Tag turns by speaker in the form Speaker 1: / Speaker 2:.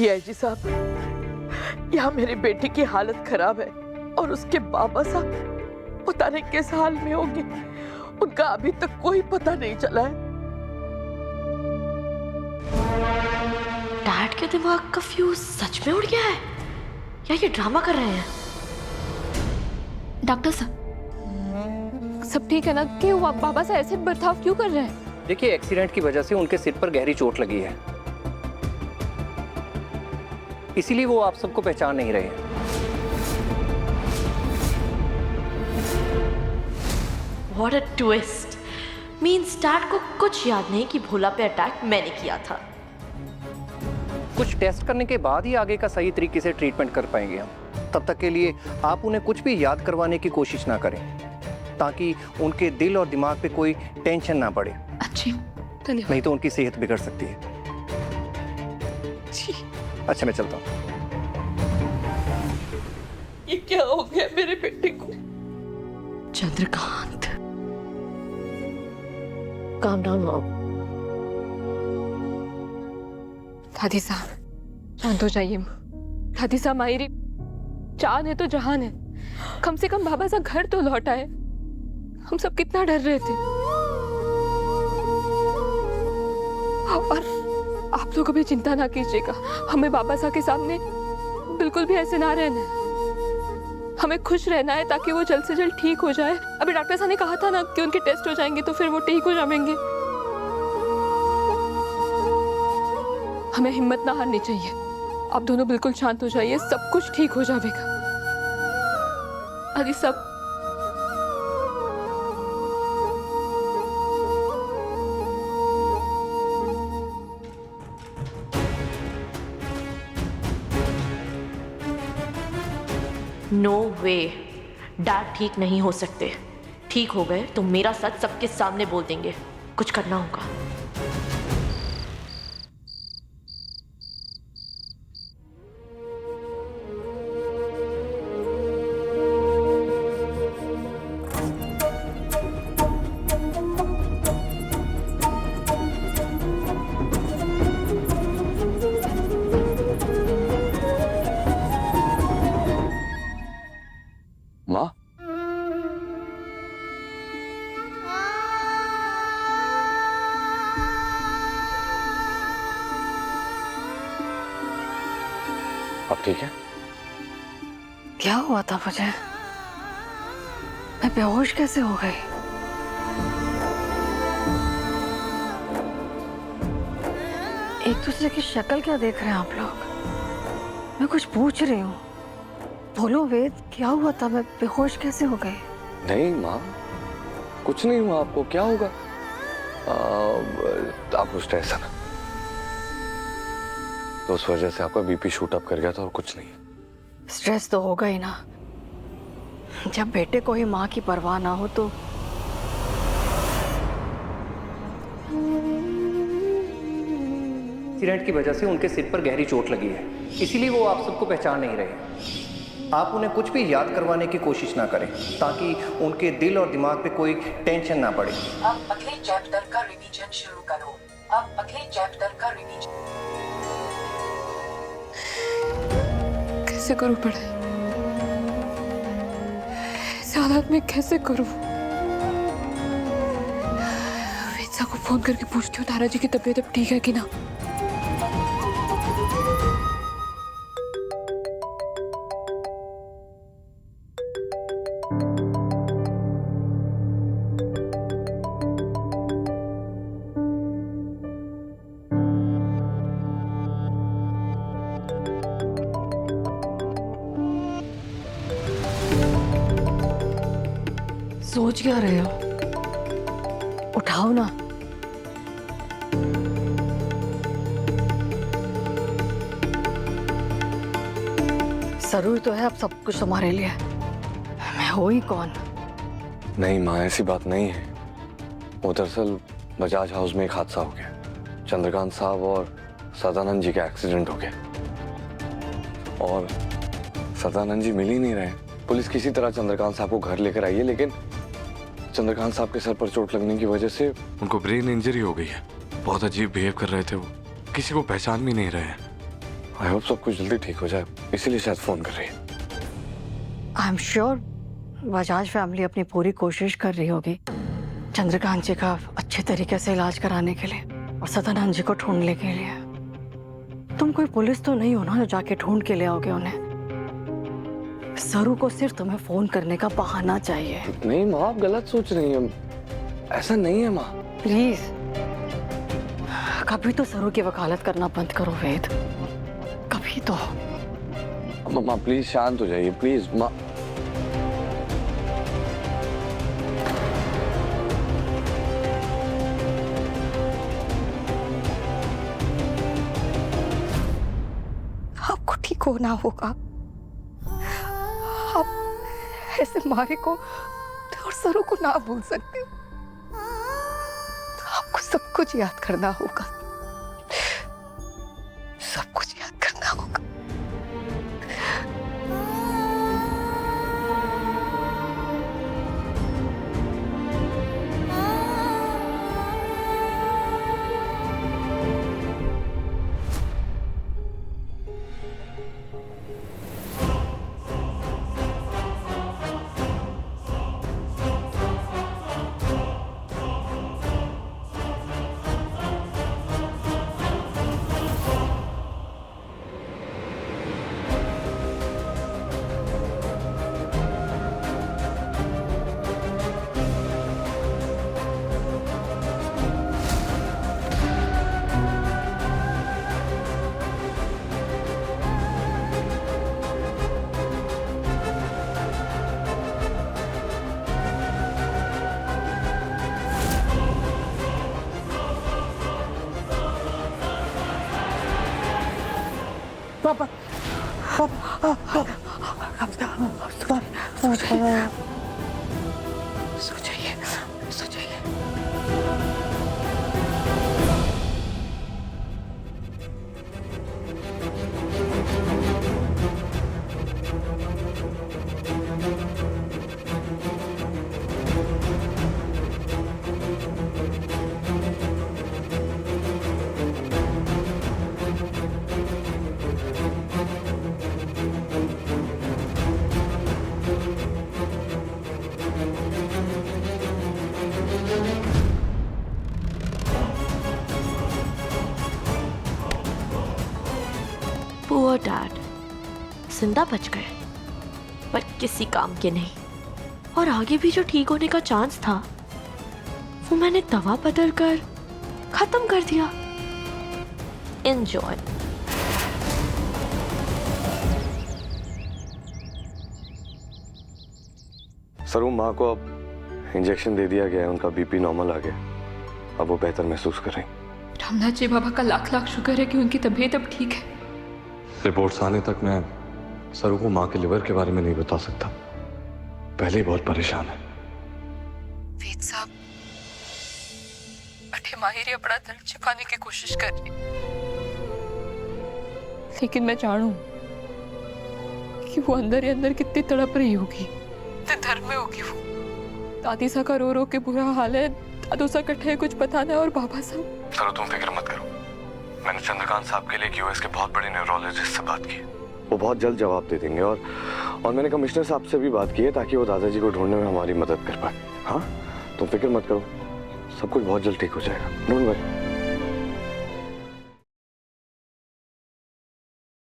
Speaker 1: DIG साहब, यहाँ मेरी बेटी की हालत खराब है और उसके बाबा साहब पता नहीं किस हाल में होंगे। उनका अभी तक कोई पता नहीं चला है।
Speaker 2: डैड के दिमाग का फ्यूज सच में उड़ गया है या ये ड्रामा कर रहे हैं?
Speaker 3: डॉक्टर साहब, सब ठीक है ना? क्यों बाबा से ऐसे बर्ताव क्यों कर रहे हैं?
Speaker 4: देखिए, एक्सीडेंट की वजह से उनके सिर पर गहरी चोट लगी है, इसीलिए वो आप सबको पहचान नहीं रहे हैं।
Speaker 2: What a twist! Means dad को कुछ याद नहीं कि भोला पे अटैक मैंने किया था।
Speaker 4: कुछ टेस्ट करने के बाद ही आगे का सही तरीके से ट्रीटमेंट कर पाएंगे हम। तब तक के लिए आप उन्हें कुछ भी याद करवाने की कोशिश ना करें, ताकि उनके दिल और दिमाग पे कोई टेंशन ना पड़े।
Speaker 3: अच्छी, धन्यवाद।
Speaker 4: नहीं तो उनकी सेहत बिगड़ सकती है।
Speaker 3: जी।
Speaker 4: अच्छा, मैं चलता हूँ।
Speaker 1: ये क्या हो गया मेरे बेटे को?
Speaker 2: Chandrakant, calm down mom.
Speaker 3: दादी साहब, शांत हो जाइए। दादी साहब, मायरी जान है तो जहान है। कम से कम बाबा सा घर तो लौट आए। हम सब कितना डर रहे थे। और आप लोग अभी चिंता ना कीजिएगा, हमें बाबा सा के सामने बिल्कुल भी ऐसे ना रहना है। हमें खुश रहना है ताकि वो जल्द से जल्द ठीक हो जाए। अभी डॉक्टर साहब ने कहा था ना कि उनके टेस्ट हो जाएंगे तो फिर वो ठीक हो जाएंगे। हमें हिम्मत ना हारनी चाहिए। आप दोनों बिल्कुल शांत हो जाइए, सब कुछ ठीक हो जाएगा। अरे सब
Speaker 2: नो वे, डैड ठीक नहीं हो सकते। ठीक हो गए तो मेरा सच सबके सामने बोल देंगे। कुछ करना होगा।
Speaker 5: माँ, अब ठीक है?
Speaker 6: क्या हुआ था मुझे? मैं बेहोश कैसे हो गई? एक दूसरे की शक्ल क्या देख रहे हैं आप लोग? मैं कुछ पूछ रही हूँ। बोलो वेद, क्या हुआ था? मैं बेहोश कैसे हो गई?
Speaker 5: नहीं माँ, कुछ नहीं हुआ आपको। क्या होगा? आप कुछ टेंशन ना, तो उस वजह से आपका बीपी शूट अप कर गया था और कुछ नहीं।
Speaker 6: स्ट्रेस तो होगा ही ना। जब बेटे को ही माँ की परवाह ना हो तो।
Speaker 4: एक्सीडेंट की वजह से उनके सिर पर गहरी चोट लगी है, इसीलिए वो आप सबको पहचान नहीं रहे। आप उन्हें कुछ भी याद करवाने की कोशिश ना करें, ताकि उनके दिल और दिमाग पे कोई टेंशन ना पड़े।
Speaker 7: अब अगले चैप्टर का रिवीजन शुरू करो। अब अगले चैप्टर का रिवीजन।
Speaker 3: कैसे करूं पढ़ाई? इस हालत में कैसे करूं? वेद को फोन करके पूछती हूँ तारा जी की तबीयत अब ठीक है कि ना।
Speaker 6: सोच क्या रहे हो? उठाओ ना। जरूरी तो है अब सब कुछ तुम्हारे लिए। मैं हो ही कौन?
Speaker 5: नहीं माँ, ऐसी बात नहीं है। वो दरअसल बजाज हाउस में एक हादसा हो गया। चंद्रकांत साहब और सदानंद जी का एक्सीडेंट हो गया और सदानंद जी मिल ही नहीं रहे। पुलिस किसी तरह चंद्रकांत साहब को घर लेकर आई है, लेकिन चंद्रकांत साहब के सर पर चोट लगने की वजह से उनको ब्रेन इंजरी हो गई है। बहुत अजीब बिहेव कर रहे थे वो, किसी को पहचान भी नहीं रहे हैं। आई होप सब कुछ जल्दी ठीक हो जाए, इसीलिए शायद फोन कर रही है।
Speaker 6: I am sure Bajaj family अपनी पूरी कोशिश कर रही होगी चंद्रकांत जी का अच्छे तरीके से इलाज कराने के लिए और सदानंद जी को ढूंढने के लिए। तुम कोई पुलिस तो नहीं हो ना जो जाके ढूंढ के ले आओगे उन्हें। सरू को सिर्फ तुम्हें फोन करने का बहाना चाहिए।
Speaker 5: नहीं माँ, आप गलत सोच रही हैं, ऐसा नहीं है माँ।
Speaker 6: प्लीज कभी तो सरू की वकालत करना बंद करो वेद, कभी तो।
Speaker 5: माँ प्लीज शांत हो जाइए प्लीज माँ।
Speaker 6: आपको ठीक होना होगा। आप ऐसे मारे को और सरू को ना भूल सकते। आपको सब कुछ याद करना होगा, सब कुछ याद करना होगा। सो जाइए, सो जाइए।
Speaker 2: पुअर डैड, जिंदा बच गए पर किसी काम के नहीं। और आगे भी जो ठीक होने का चांस था वो मैंने दवा बदल कर खत्म कर दिया। एंजॉय।
Speaker 5: सरू, माँ को अब इंजेक्शन दे दिया गया है, उनका बीपी नॉर्मल आ गया, अब वो बेहतर महसूस कर रही।
Speaker 3: रामनाथ जी बाबा का लाख लाख शुक्र है कि उनकी तबीयत अब ठीक है।
Speaker 5: रिपोर्ट्स आने तक मैं सरू को माँ के लिवर के बारे में नहीं बता सकता, पहले ही बहुत परेशान है।
Speaker 3: वेद साहब, अठे माहिर अपना दर्द छिपाने की कोशिश कर रही, लेकिन मैं जानू कि वो अंदर ही अंदर कितनी तड़प रही होगी, कितने दर्द में होगी वो। दादी सा का रो रो के बुरा हाल है, दादू सा कट्ठे कुछ बताना। और बाबा साहब,
Speaker 5: सरू तुम फिक्र मत करो, मैंने चंद्रकांत साहब के लिए यूएस के बहुत बड़े न्यूरोलॉजिस्ट से बात की, वो बहुत जल्द जवाब दे देंगे। और मैंने कमिश्नर साहब से भी बात की है ताकि वो दादाजी को ढूंढने में हमारी मदद कर पाए। हाँ, तुम फिक्र मत करो, सब कुछ बहुत जल्द ठीक हो जाएगा, डोंट वरी।